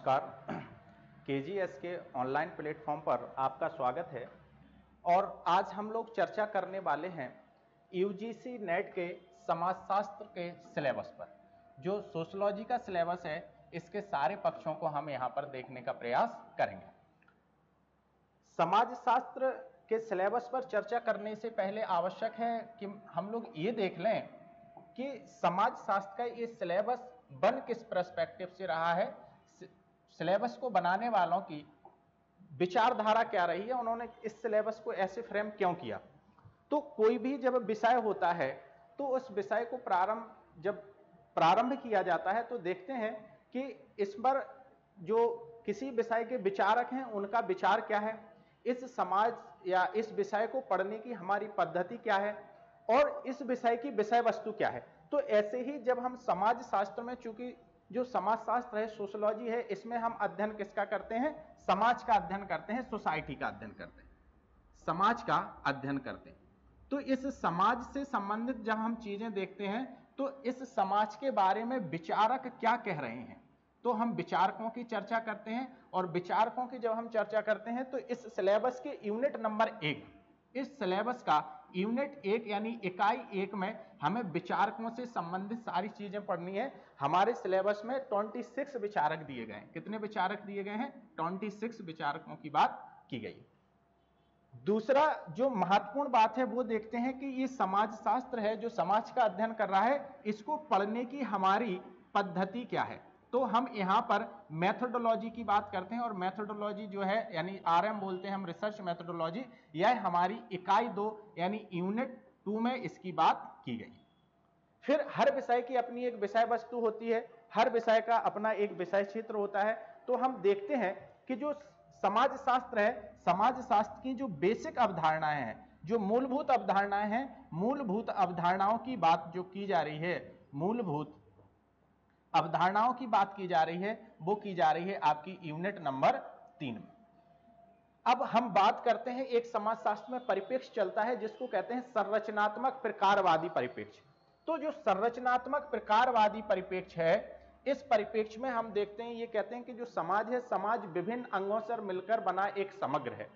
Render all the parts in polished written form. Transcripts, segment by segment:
नमस्कार। केजीएस के online platform पर आपका स्वागत है और आज हम लोग चर्चा करने वाले हैं यूजीसी नेट के समाजशास्त्र के सिलेबस पर। जो सोशलॉजी का सिलेबस है इसके सारे पक्षों को हम यहाँ पर देखने का प्रयास करेंगे। समाजशास्त्र के सिलेबस पर चर्चा करने से पहले आवश्यक है कि हम लोग ये देख लें कि समाजशास्त्र का ये सिलेबस बन किस पर्सपेक्टिव से रहा है, सिलेबस को बनाने वालों की विचारधारा क्या रही है, उन्होंने इस सिलेबस को ऐसे फ्रेम क्यों किया। तो कोई भी जब विषय होता है तो उस विषय को जब प्रारंभ किया जाता है तो देखते हैं कि इस पर जो किसी विषय के विचारक हैं उनका विचार क्या है, इस समाज या इस विषय को पढ़ने की हमारी पद्धति क्या है और इस विषय की विषय वस्तु क्या है। तो ऐसे ही जब हम समाजशास्त्र में, चूंकि जो समाजशास्त्र है, सोशलॉजी है, इसमें हम अध्ययन किसका करते हैं, समाज का अध्ययन करते हैं, सोसाइटी का अध्ययन करते हैं, समाज का अध्ययन करते हैं। तो इस समाज से संबंधित जब हम चीजें देखते हैं तो इस समाज के बारे में विचारक क्या कह रहे हैं, तो हम विचारकों की चर्चा करते हैं। और विचारकों की जब हम चर्चा करते हैं तो इस सिलेबस के यूनिट नंबर 1, इस सिलेबस का यूनिट 1 यानी इकाई 1 में हमें विचारकों से संबंधित सारी चीजें पढ़नी है। हमारे सिलेबस में 26 विचारक दिए गए हैं। कितने विचारक दिए गए हैं? 26 विचारकों की बात की गई। दूसरा जो महत्वपूर्ण बात है वो देखते हैं कि ये समाजशास्त्र है जो समाज का अध्ययन कर रहा है, इसको पढ़ने की हमारी पद्धति क्या है। तो हम यहां पर मेथोडोलॉजी की बात करते हैं और मेथोडोलॉजी जो है यानी आरएम बोलते हैं हम, रिसर्च मेथोडोलॉजी, यह हमारी इकाई 2 यानी यूनिट 2 में इसकी बात की गई। फिर हर विषय की अपनी एक विषय वस्तु होती है, हर विषय का अपना एक विषय क्षेत्र होता है। तो हम देखते हैं कि जो समाजशास्त्र है, समाजशास्त्र की जो बेसिक अवधारणाएं हैं, जो मूलभूत अवधारणाएं हैं, मूलभूत अवधारणाओं की बात जो की जा रही है, मूलभूत अवधारणाओं की बात की जा रही है, वो की जा रही है आपकी यूनिट नंबर 3 में। अब हम बात करते हैं, एक समाजशास्त्र में परिप्रेक्ष्य चलता है जिसको कहते हैं संरचनात्मक प्रकारवादी परिप्रेक्ष्य। तो जो संरचनात्मक प्रकारवादी परिप्रेक्ष्य है, इस परिप्रेक्ष्य में हम देखते हैं, ये कहते हैं कि जो समाज है, समाज विभिन्न अंगों से मिलकर बना एक समग्र है,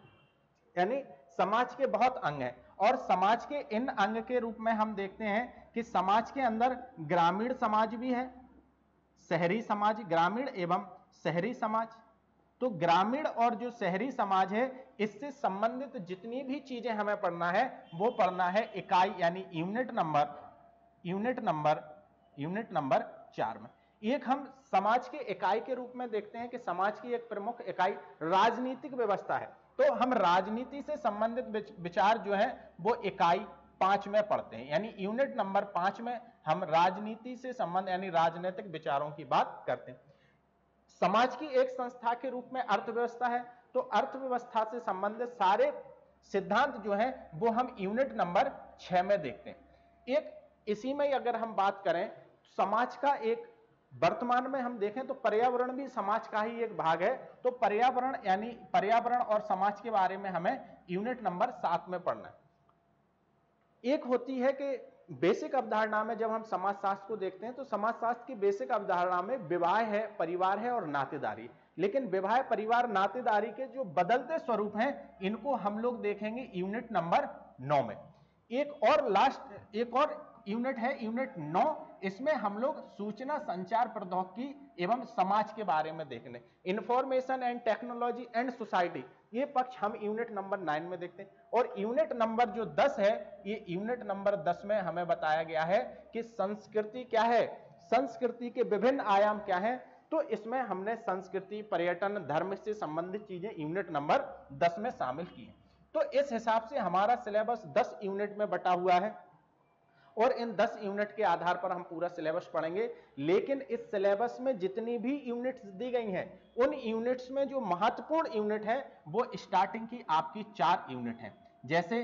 यानी समाज के बहुत अंग हैं और समाज के इन अंग के रूप में हम देखते हैं कि समाज के अंदर ग्रामीण समाज भी है, शहरी समाज, ग्रामीण एवं शहरी समाज। तो ग्रामीण और जो शहरी समाज है इससे संबंधित जितनी भी चीजें हमें पढ़ना है वो पढ़ना है इकाई यानी यूनिट नंबर 4 में। एक हम समाज के इकाई के रूप में देखते हैं कि समाज की एक प्रमुख इकाई राजनीतिक व्यवस्था है। तो हम राजनीति से संबंधित विचार जो है वो इकाई 5 में पढ़ते हैं, यानी यूनिट नंबर 5 में हम राजनीति से संबंध यानी राजनीतिक विचारों की बात करते हैं। समाज की एक संस्था के रूप में अर्थव्यवस्था है, तो अर्थव्यवस्था से संबंधित सारे सिद्धांत जो है वो हम यूनिट नंबर 6 में देखते हैं। एक इसी में अगर हम बात करें, समाज का एक वर्तमान में हम देखें तो पर्यावरण भी समाज का ही एक भाग है। तो पर्यावरण यानी पर्यावरण और समाज के बारे में हमें यूनिट नंबर 7 में पढ़ना है। एक होती है कि बेसिक अवधारणा में जब हम समाजशास्त्र को देखते हैं तो समाजशास्त्र की बेसिक अवधारणा में विवाह है, परिवार है और नातेदारी। लेकिन विवाह, परिवार, नातेदारी के जो बदलते स्वरूप हैं इनको हम लोग देखेंगे यूनिट नंबर 9 में। एक और यूनिट है यूनिट 9, इसमें हम लोग सूचना संचार प्रौद्योगिकी एवं समाज के बारे में देखने, information and technology and society, ये पक्ष हम यूनिट नंबर 9 में देखते हैं। और यूनिट नंबर जो 10 है, ये यूनिट नंबर 10 में हमें बताया गया है कि संस्कृति क्या है, संस्कृति के विभिन्न आयाम क्या है। तो इसमें हमने संस्कृति, पर्यटन, धर्म से संबंधित चीजें यूनिट नंबर 10 में शामिल की हैं। तो इस हिसाब से हमारा सिलेबस 10 यूनिट में बटा हुआ है और इन 10 यूनिट के आधार पर हम पूरा सिलेबस पढ़ेंगे। लेकिन इस सिलेबस में जितनी भी यूनिट्स दी गई हैं, उन यूनिट्स में जो महत्वपूर्ण यूनिट है वो स्टार्टिंग की आपकी 4 यूनिट है। जैसे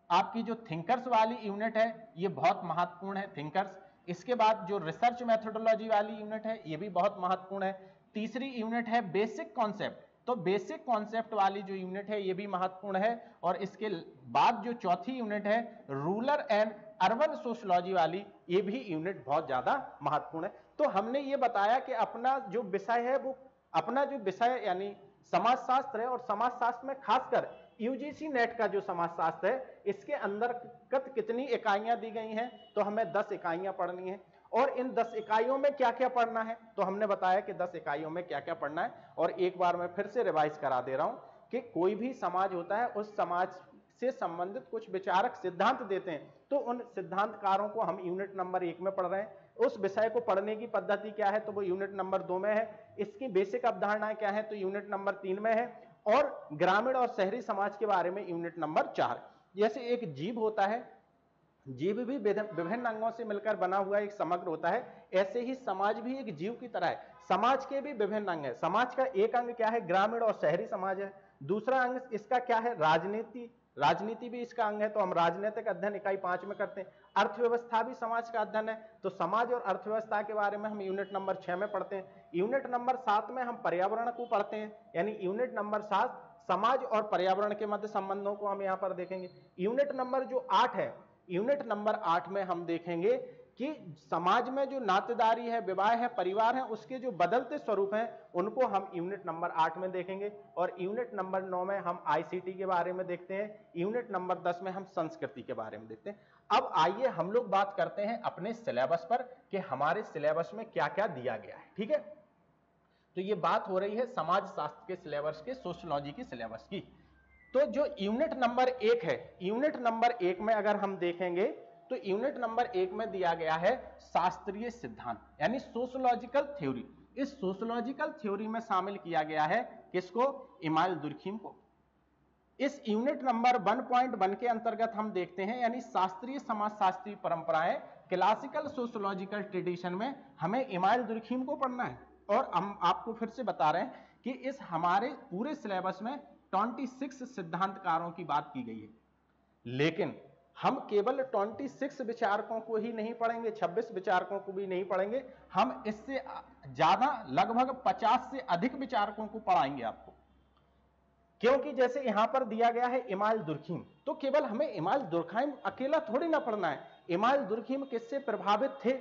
आपकी जो थिंकर्स वाली यूनिट है ये बहुत महत्वपूर्ण है, थिंकर्स। इसके बाद जो रिसर्च मेथोडोलॉजी वाली यूनिट है ये भी बहुत महत्वपूर्ण है। तीसरी यूनिट है बेसिक कॉन्सेप्ट, तो बेसिक कॉन्सेप्ट वाली जो यूनिट है ये भी महत्वपूर्ण है। और इसके बाद जो चौथी यूनिट है रूरल एंड अर्बन सोशलॉजी वाली, ये भी यूनिट बहुत ज्यादा महत्वपूर्ण है। तो हमने ये बताया कि अपना जो विषय है वो अपना जो विषय यानी समाजशास्त्र है, और समाजशास्त्र में खासकर यूजीसी नेट का जो समाजशास्त्र है, इसके अंतर्गत कितनी इकाइयां दी गई हैं, तो हमें 10 इकाइयां पढ़नी है। और इन 10 इकाइयों में क्या क्या पढ़ना है, तो हमने बताया कि 10 इकाइयों में क्या क्या पढ़ना है। और एक बार मैं फिर से रिवाइज करा दे रहा हूं कि कोई भी समाज होता है, उस समाज से संबंधित कुछ विचारक सिद्धांत देते हैं, तो उन सिद्धांतकारों को हम यूनिट नंबर 1 में पढ़ रहे हैं। उस विषय को पढ़ने की पद्धति क्या है, तो वो यूनिट नंबर 2 में है। इसकी बेसिक अवधारणाएं क्या है, तो यूनिट नंबर 3 में है। और ग्रामीण और शहरी समाज के बारे में यूनिट नंबर 4। जैसे एक जीव होता है, जीव भी विभिन्न अंगों से मिलकर बना हुआ एक समग्र होता है, ऐसे ही समाज भी एक जीव की तरह है। समाज के भी विभिन्न अंग है। समाज का एक अंग क्या है, ग्रामीण और शहरी समाज है। दूसरा अंग इसका क्या है, राजनीति, राजनीति भी इसका अंग है, तो हम राजनीतिक अध्ययन इकाई 5 में करते हैं। अर्थव्यवस्था भी समाज का अध्ययन है, तो समाज और अर्थव्यवस्था के बारे में हम यूनिट नंबर 6 में पढ़ते हैं। यूनिट नंबर 7 में हम पर्यावरण को पढ़ते हैं, यानी यूनिट नंबर 7 समाज और पर्यावरण के मध्य संबंधों को हम यहां पर देखेंगे। यूनिट नंबर जो 8 है, यूनिट नंबर 8 में हम देखेंगे कि समाज में जो नातेदारी है, विवाह है, परिवार है, उसके जो बदलते स्वरूप हैं, उनको हम यूनिट नंबर 8 में देखेंगे। और यूनिट नंबर 9 में हम आईसीटी के बारे में देखते हैं। यूनिट नंबर 10 में हम संस्कृति के बारे में देखते हैं। अब आइए हम लोग बात करते हैं अपने सिलेबस पर कि हमारे सिलेबस में क्या क्या दिया गया है। ठीक है, तो ये बात हो रही है समाज शास्त्र के सिलेबस के, सोशियोलॉजी के सिलेबस की। तो जो यूनिट नंबर 1 है, यूनिट नंबर 1 में अगर हम देखेंगे तो यूनिट नंबर 1 में दिया गया है शास्त्रीय सिद्धांत, यानी सोशियोलॉजिकल थ्योरी। इस सोशियोलॉजिकल थ्योरी में शामिल किया गया है किसको, इमाइल दुर्खीम को। इस यूनिट नंबर 1.1 के अंतर्गत हम देखते हैं, यानी शास्त्रीय समाजशास्त्री परंपराएं, क्लासिकल सोशियोलॉजिकल ट्रेडिशन में हमें इमाइल दुर्खीम को पढ़ना है। और हम आपको फिर से बता रहे हैं कि इस हमारे पूरे सिलेबस में 26 सिद्धांतकारों की बात की गई है, लेकिन हम केवल 26 विचारकों को ही नहीं पढ़ेंगे, 26 विचारकों को भी नहीं पढ़ेंगे, हम इससे ज्यादा लगभग 50 से अधिक विचारकों को पढ़ाएंगे आपको। क्योंकि जैसे यहां पर दिया गया है इमाइल दुर्खीम, तो केवल हमें इमाइल दुर्खीम अकेला थोड़ी ना पढ़ना है। इमाइल दुर्खीम किससे प्रभावित थे,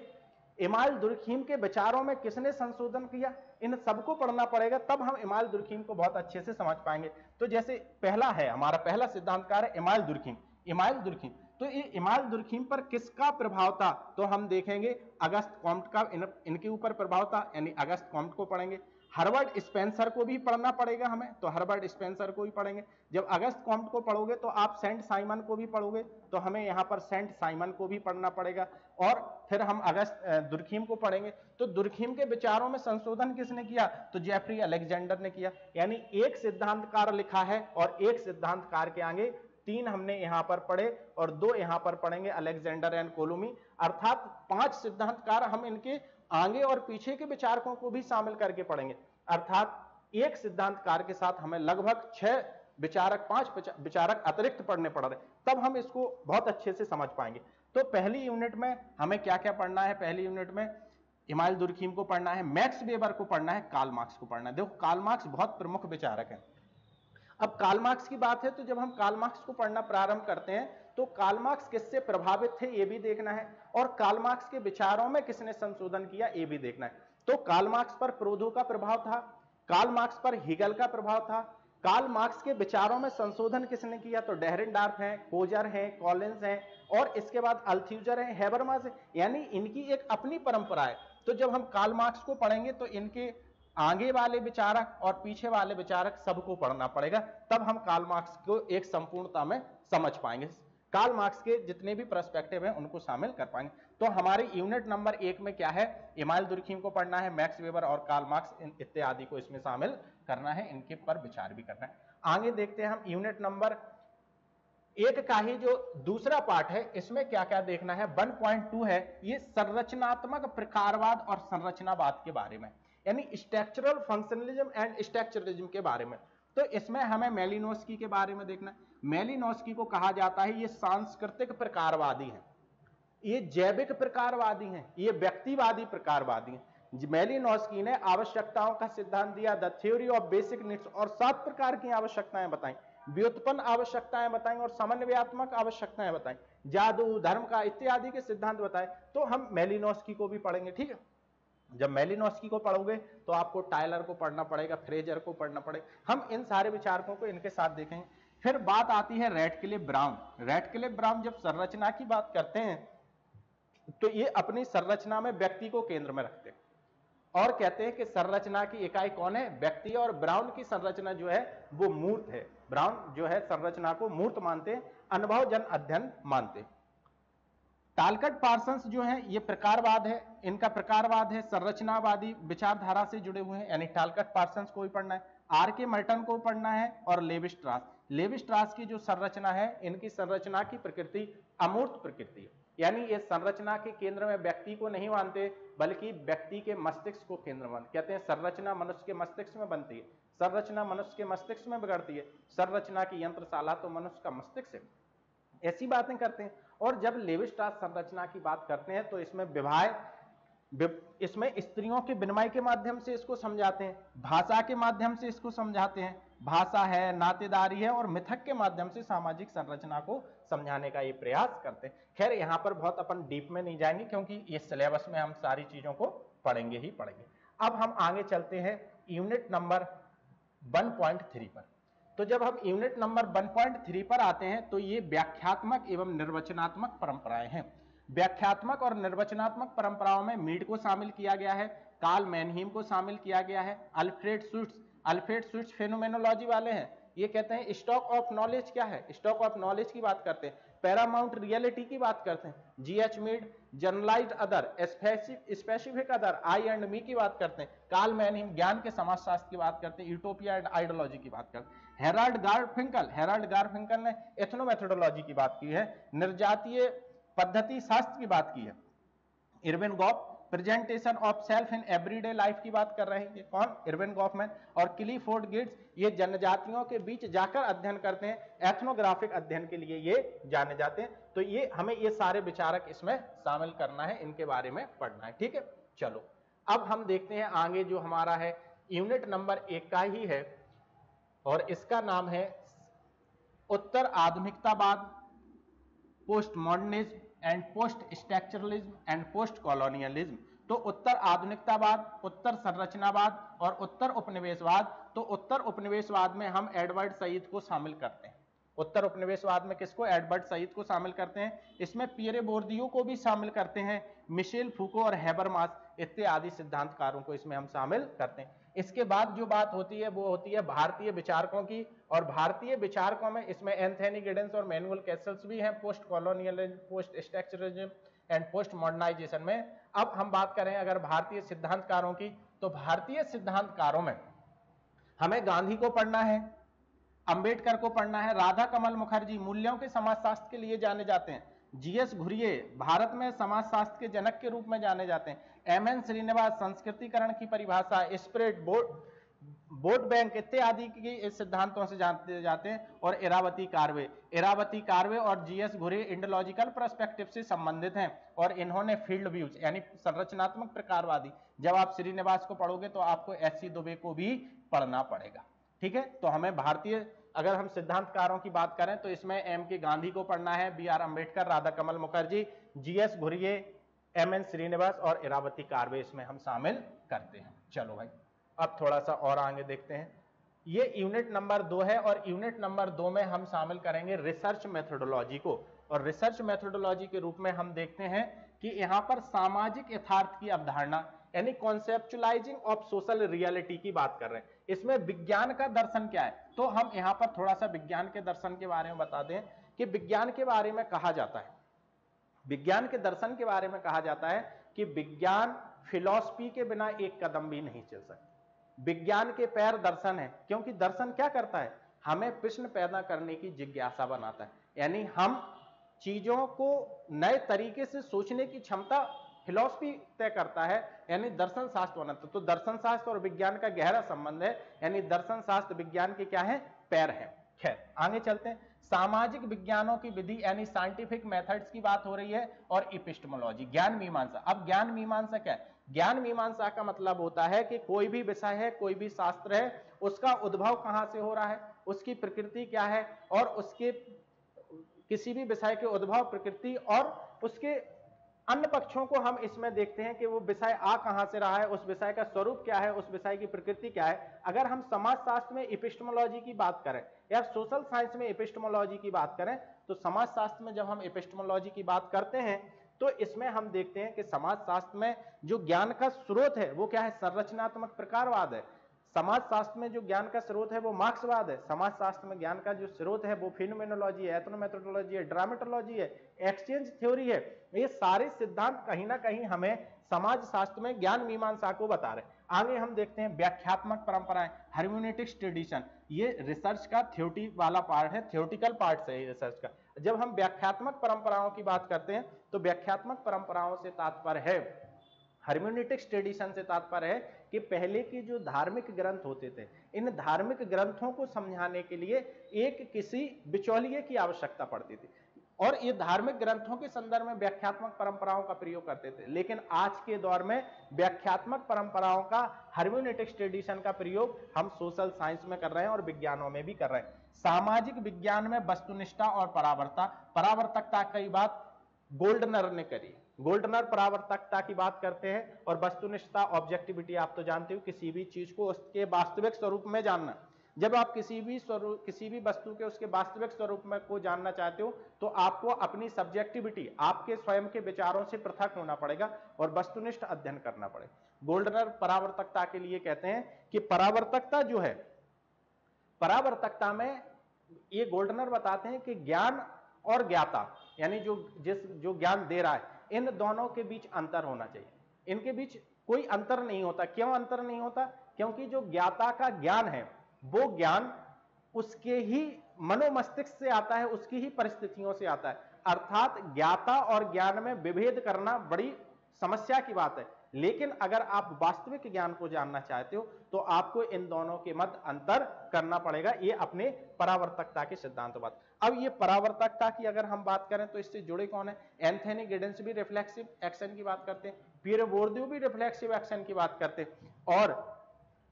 इमाइल दुर्खीम के विचारों में किसने संशोधन किया, इन सबको पढ़ना पड़ेगा, तब हम इमाइल दुर्खीम को बहुत अच्छे से समझ पाएंगे। तो जैसे पहला है, हमारा पहला सिद्धांतकार है इमाइल दुर्खीम। इमाइल दुर्खीम, तो ये इमाइल दुर्खीम पर किसका प्रभाव था, तो हम देखेंगे अगस्त कॉम्ट का इनके ऊपर प्रभाव था, यानी अगस्त कॉम्ट को पढ़ेंगे। हर्बर्ट स्पेंसर को भी पढ़ना पड़ेगा हमें, तो हर्बर्ट स्पेंसर को भी पढ़ेंगे। जब अगस्त कॉम्ट को पढ़ोगे तो आप सेंट साइमन को भी पढ़ोगे, तो हमें यहां पर सेंट साइमन को भी पढ़ना पड़ेगा। और फिर हम अगस्त दुर्खीम को पढ़ेंगे। तो दुर्खीम के विचारों में संशोधन किसने किया, तो जेफरी अलेक्जेंडर ने किया। यानी एक सिद्धांतकार लिखा है और एक सिद्धांतकार के आगे 3 हमने यहां पर पढ़े और 2 यहां पर पढ़ेंगे, अलेक्जेंडर एंड कोलोमी। अर्थात 5 सिद्धांतकार हम इनके आगे और पीछे के विचारकों को भी शामिल करके पढ़ेंगे। अर्थात एक सिद्धांतकार के साथ हमें लगभग 6 विचारक, 5 विचारक अतिरिक्त पढ़ने पड़ रहे, तब हम इसको बहुत अच्छे से समझ पाएंगे। तो पहली यूनिट में हमें क्या क्या पढ़ना है, पहली यूनिट में इमाइल दुर्खीम को पढ़ना है, मैक्स वेबर को पढ़ना है, कार्ल मार्क्स को पढ़ना है। देखो कार्ल मार्क्स बहुत प्रमुख विचारक है। अब कार्ल मार्क्स की बात है, तो जब हम कार्ल मार्क्स को पढ़ना प्रारंभ करते हैं तो कार्ल मार्क्स किससे प्रभावित थे ये भी देखना है, और कार्ल मार्क्स के विचारों में किसने संशोधन किया ये भी देखना है। तो कार्ल मार्क्स पर प्रोदो का प्रभाव था, कार्ल मार्क्स पर हीगल का प्रभाव था। कार्ल मार्क्स के विचारों में संशोधन किसने किया, तो डेहरेनडार्फ हैं, कोजर हैं, कॉलिंस हैं, और इसके बाद अल्थ्यूजर हैं, हैबरमास है, यानी इनकी एक अपनी परंपरा है। तो जब हम कार्ल मार्क्स को पढ़ेंगे तो इनके आगे वाले विचारक और पीछे वाले विचारक सबको पढ़ना पड़ेगा, तब हम कार्ल मार्क्स को एक संपूर्णता में समझ पाएंगे। कार्ल मार्क्स के जितने भी पर्सपेक्टिव हैं उनको शामिल कर पाएंगे। तो हमारी यूनिट नंबर 1 में क्या है, इमाइल दुर्खीम को पढ़ना है, मैक्स वेबर और कार्ल मार्क्स इत्यादि को इसमें शामिल करना है, इनके पर विचार भी करना है। आगे देखते हैं हम यूनिट नंबर 1 का ही जो दूसरा पार्ट है, इसमें क्या क्या देखना है। 1.2 है, ये संरचनात्मक प्रकारवाद और संरचनावाद के बारे में, यानी स्ट्रक्चरल फंक्शनलिज्म एंड स्ट्रक्चरलिज्म के बारे में। तो इसमें हमें मेलिनोस्की के बारे में देखना है। मेलिनोस्की को कहा जाता है ये सांस्कृतिक प्रकारवादी हैं, ये जैविक प्रकारवादी हैं, ये व्यक्तिवादी प्रकारवादी हैं। मेलिनोस्की ने आवश्यकताओं का सिद्धांत दिया, the theory of basic needs, और 7 प्रकार की आवश्यकताएं बताई, व्युत्पन्न आवश्यकताएं बताई और समन्वयात्मक आवश्यकताएं बताई, जादू, धर्म का इत्यादि के सिद्धांत बताए। तो हम मेलिनोस्की को भी पढ़ेंगे, ठीक है। जब मेलिनोस्की को पढ़ोगे तो आपको टायलर को पढ़ना पड़ेगा, फ्रेजर को पढ़ना पड़ेगा। हम इन सारे विचारकों को इनके साथ देखेंगे। फिर बात आती है रैडक्लिफ ब्राउन। रैडक्लिफ ब्राउन जब संरचना की बात करते हैं तो ये अपनी संरचना में व्यक्ति को केंद्र में रखते हैं और कहते हैं कि संरचना की इकाई कौन है, व्यक्ति। और ब्राउन की संरचना जो है वो मूर्त है। ब्राउन जो है संरचना को मूर्त मानते हैं, अनुभवजन अध्ययन मानते हैं। टालकट पार्सन्स जो है ये प्रकारवाद है, इनका प्रकारवाद है, संरचनावादी विचारधारा से जुड़े हुए हैं, यानी टालकट पार्सन्स को भी पढ़ना है, आर के मर्टन को पढ़ना है और लेवी स्ट्रास। लेवी स्ट्रास की जो संरचना है, इनकी संरचना की प्रकृति अमूर्त प्रकृति है, यानी ये संरचना के केंद्र में व्यक्ति को नहीं मानते बल्कि व्यक्ति के मस्तिष्क को केंद्र मानते। कहते हैं संरचना मनुष्य के मस्तिष्क में बनती है, संरचना मनुष्य के मस्तिष्क में बिगड़ती है, संरचना की यंत्रशाला तो मनुष्य का मस्तिष्क है, ऐसी बातें करते हैं। और जब लेवी स्ट्रास संरचना की बात करते हैं तो इसमें इसमें स्त्रियों के विनिमय के माध्यम से इसको समझाते हैं, भाषा के माध्यम से इसको समझाते हैं, भाषा है, नातेदारी है और मिथक के माध्यम से सामाजिक संरचना को समझाने का ये प्रयास करते हैं। खैर यहाँ पर बहुत अपन डीप में नहीं जाएंगे क्योंकि ये सिलेबस में हम सारी चीजों को पढ़ेंगे ही पढ़ेंगे। अब हम आगे चलते हैं यूनिट नंबर 1.3 पर। तो जब हम यूनिट नंबर 1.3 पर आते हैं तो ये व्याख्यात्मक एवं निर्वचनात्मक परंपराएं हैं। व्याख्यात्मक और निर्वचनात्मक परंपराओं में मीड को शामिल किया गया है, कार्ल मैनहीम को शामिल किया गया है, अल्फ्रेड स्विट्स फेनोमेनोलॉजी वाले हैं। ये कहते हैं स्टॉक ऑफ नॉलेज क्या है, स्टॉक ऑफ नॉलेज की बात करते हैं, पैरामाउंट रियलिटी की बात करते हैं, G H Mead generalized other, specific other, I and me की बात करते हैं, कार्ल मैनहीम ज्ञान के समाजशास्त्र की बात करते हैं, यूटोपिया एंड आइडियोलॉजी की बात करते हैं, हेराल्ड गारफिंकल ने एथनोमेथोडोलॉजी की बात की है, निर्जातीय पद्धति शास्त्र की बात की है, Erving Goff presentation of self in everyday life की बात कर रहे हैं, ये कौन, इरविन गॉफमैन। और क्लिफोर्ड गेट्स ये जनजातियों के बीच जाकर अध्ययन करते हैं, एथनोग्राफिक अध्ययन के लिए ये जाने जाते हैं। तो ये हमें ये सारे विचारक इसमें शामिल करना है, इनके बारे में पढ़ना है, ठीक है। चलो अब हम देखते हैं आगे जो हमारा है यूनिट नंबर 1 का ही है और इसका नाम है उत्तर आधुनिकतावाद, post modernism and post structuralism and post colonialism. तो उत्तर आधुनिकतावाद, उत्तर संरचनावाद और उत्तर उपनिवेशवाद। तो उत्तर उपनिवेशवाद में हम एडवर्ड सईद को शामिल करते हैं। उत्तर उपनिवेशवाद में किसको, एडवर्ड सईद को शामिल करते हैं। इसमें पियरे बोर्दियो को भी शामिल करते हैं, मिशेल फूको और हैबरमास इत्यादि सिद्धांतकारों को इसमें हम शामिल करते हैं। इसके बाद जो बात होती है वो होती है भारतीय विचारकों की, और भारतीय विचारकों में इसमें एंथनी गिडेंस और मैनुअल कैसल्स भी हैं, post colonialism, post structuralism and post modernization में। अब हम बात करें अगर भारतीय सिद्धांतकारों की, तो भारतीय सिद्धांतकारों में हमें गांधी को पढ़ना है, अंबेडकर को पढ़ना है, राधा कमल मुखर्जी मूल्यों के समाजशास्त्र के लिए जाने जाते हैं, जीएस घुरिये भारत में समाजशास्त्र के जनक के रूप में जाने जाते हैं, एमएन श्रीनिवास संस्कृतिकरण की परिभाषा, स्प्रेड वोट बैंक इत्यादि की इस सिद्धांतों से जानते जाते हैं। और इरावती कार्वे और जीएस घुरिये इंडोलॉजिकल पर्सपेक्टिव से संबंधित हैं और इन्होंने फील्ड व्यूज यानी संरचनात्मक प्रकारवादी। जब आप श्रीनिवास को पढ़ोगे तो आपको एससी दुबे को भी पढ़ना पड़ेगा, ठीक है। तो हमें भारतीय अगर हम सिद्धांतकारों की बात करें तो इसमें एम के गांधी को पढ़ना है, B R Ambedkar, Radhakamal Mukherjee, G S Ghurye, M N Srinivas और इरावती कार्वे इसमें हम शामिल करते हैं। चलो भाई अब थोड़ा सा और आगे देखते हैं। ये यूनिट नंबर 2 है और यूनिट नंबर 2 में हम शामिल करेंगे रिसर्च मेथोडोलॉजी को। और रिसर्च मेथोडोलॉजी के रूप में हम देखते हैं कि यहाँ पर सामाजिक यथार्थ की अवधारणा यानी कॉन्सेप्चुअलाइजिंग ऑफ सोशल रियलिटी की बात कर रहे हैं। इसमें विज्ञान का दर्शन क्या है, तो हम यहाँ पर थोड़ा सा विज्ञान के दर्शन के बारे में बता दें कि विज्ञान के बारे में कहा जाता है, विज्ञान के दर्शन के बारे में कहा जाता है कि विज्ञान फिलॉसफी के बिना एक कदम भी नहीं चल सकता। विज्ञान के पैर दर्शन है, क्योंकि दर्शन क्या करता है, हमें प्रश्न पैदा करने की जिज्ञासा बनाता है, यानी हम चीजों को नए तरीके से सोचने की क्षमता फिलॉसफी तय करता है, यानी दर्शन शास्त्र बनाता है। तो दर्शन शास्त्र और विज्ञान का गहरा संबंध है, यानी दर्शन शास्त्र विज्ञान के क्या है, पैर है। खैर आगे चलते हैं। सामाजिक विज्ञानों की विधि यानी साइंटिफिक मेथड्स की बात हो रही है और इपिस्टेमोलॉजी ज्ञान मीमांसा। अब ज्ञान मीमांसा क्या है, ज्ञान मीमांसा का मतलब होता है कि कोई भी विषय है, कोई भी शास्त्र है, उसका उद्भव कहां से हो रहा है, उसकी प्रकृति क्या है, और उसके किसी भी विषय के उद्भव, प्रकृति और उसके अन्य पक्षों को हम इसमें देखते हैं कि वो विषय आ कहां से रहा है, उस विषय का स्वरूप क्या है, उस विषय की प्रकृति क्या है। अगर हम समाजशास्त्र में एपिस्टेमोलॉजी की बात करें या सोशल साइंस में एपिस्टेमोलॉजी की बात करें, तो समाजशास्त्र में जब हम एपिस्टेमोलॉजी की बात करते हैं तो इसमें हम देखते हैं कि समाजशास्त्र में जो ज्ञान का स्रोत है वो क्या है, संरचनात्मक प्रकारवाद है। समाजशास्त्र में जो ज्ञान का स्रोत है वो मार्क्सवाद है। समाजशास्त्र में ज्ञान का जो स्रोत है वो फिनोमेनोलॉजी है, एथनोमेथोडोलॉजी है, ड्रामेटोलॉजी है, एक्सचेंज थ्योरी है। ये सारे सिद्धांत कहीं ना कहीं हमें समाजशास्त्र में ज्ञान मीमांसा को बता रहे हैं। आगे हम देखते हैं व्याख्यात्मक परंपराएं, हर्मेनेटिक्स ट्रेडिशन। ये रिसर्च का थ्योरी वाला पार्ट है, थ्योरेटिकल पार्ट से है रिसर्च का। जब हम व्याख्यात्मक परंपराओं की बात करते हैं तो व्याख्यात्मक परंपराओं से तात्पर्य है, हर्मेनेटिक्स ट्रेडिशन से तात्पर्य है कि पहले के जो धार्मिक ग्रंथ होते थे, इन धार्मिक ग्रंथों को समझाने के लिए एक किसी बिचौलिए की आवश्यकता पड़ती थी और ये धार्मिक ग्रंथों के संदर्भ में व्याख्यात्मक परंपराओं का प्रयोग करते थे। लेकिन आज के दौर में व्याख्यात्मक परंपराओं का, हर्मेनेटिक्स ट्रेडिशन का प्रयोग हम सोशल साइंस में कर रहे हैं और विज्ञानों में भी कर रहे हैं। सामाजिक विज्ञान में वस्तुनिष्ठता और परावर्तकता की बात गोल्डनर ने करी। गोल्डनर परावर्तकता की बात करते हैं और वस्तुनिष्ठता, ऑब्जेक्टिविटी, आप तो जानते हो किसी भी चीज को उसके वास्तविक स्वरूप में जानना। जब आप किसी भी वस्तु के उसके वास्तविक स्वरूप में को जानना चाहते हो तो आपको अपनी सब्जेक्टिविटी, आपके स्वयं के विचारों से पृथक होना पड़ेगा और वस्तुनिष्ठ अध्ययन करना पड़ेगा। गोल्डनर परावर्तकता के लिए कहते हैं कि परावर्तकता जो है, परावर्तकता में ये गोल्डनर बताते हैं कि ज्ञान और ज्ञाता, यानी जो ज्ञान दे रहा है, इन दोनों के बीच अंतर होना चाहिए। इनके बीच कोई अंतर नहीं होता। क्यों अंतर नहीं होता? क्योंकि जो ज्ञाता का ज्ञान है वो ज्ञान उसके ही मनोमस्तिष्क से आता है, उसकी ही परिस्थितियों से आता है। अर्थात ज्ञाता और ज्ञान में विभेद करना बड़ी समस्या की बात है। लेकिन अगर आप वास्तविक ज्ञान को जानना चाहते हो तो आपको इन दोनों के मध्य अंतर करना पड़ेगा। ये अपने परावर्तकता के सिद्धांत बात। अब ये परावर्तकता की अगर हम बात करें तो इससे जुड़े कौन है? एंथनी गिडेंस भी रिफ्लेक्सिव एक्शन की बात करते हैं, पियर बोर्डियू भी रिफ्लेक्सिव एक्शन की बात करते हैं